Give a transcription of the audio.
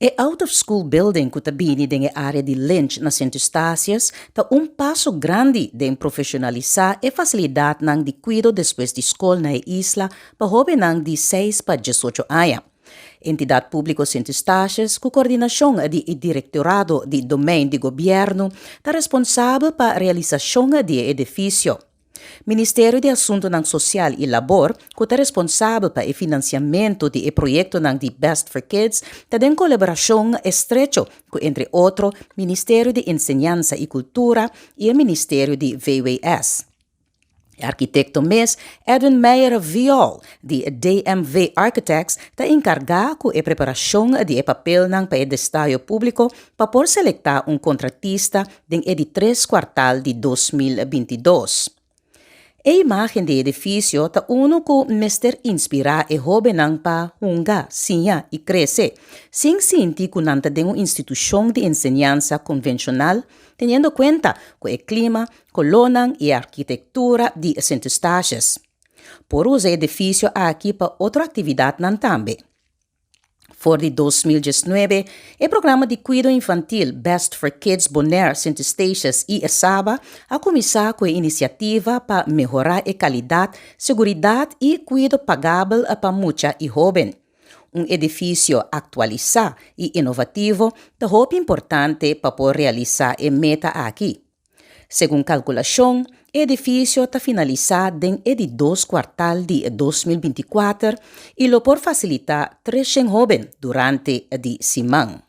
E out-of-school building kutabini denge área de Lynch na Centro Estácias ta paso grande de profissionalizar e facilidade nang de cuido después de escola na isla pa joven nang de 6 pa 18 anos. Entidade Público Centro Estácias, com coordenação de Diretorado de Domain de Governo, está responsável para a realização de edifício. Ministério de Assunto Social e Labor, que está responsável para o financiamento de projeto de Best for Kids, está em colaboração estreita com, entre outros, Ministério de Enseñanza e Cultura e o Ministério de VWS. Arquitecto Edwin Meyer Viol, de DMV Architects, está encarregado com a preparação de papel para o destáio público para por selectar contratista em de 3 quartal de 2022. A imagem do edifício está que mester inspirar e joven para hungar, sinha e crescer, sem sentir que não tem uma instituição de enseñanza convencional, tendo conta com o clima, colônia e a arquitetura de Centro Estácias. Por usar o edifício aqui para outra atividade também. For de 2019, o programa de cuidado infantil Best for Kids Bonaire Centro Estácias e Saba a começar com a iniciativa para melhorar a qualidade, segurança e cuidado pagável para muita e jovem. Edifício atualizado e inovativo é importante para poder realizar a meta aqui. Segundo calculação, o edifício está finalizado em de 2 quartal de 2024 e lo por facilitar 300 jovens durante a semana.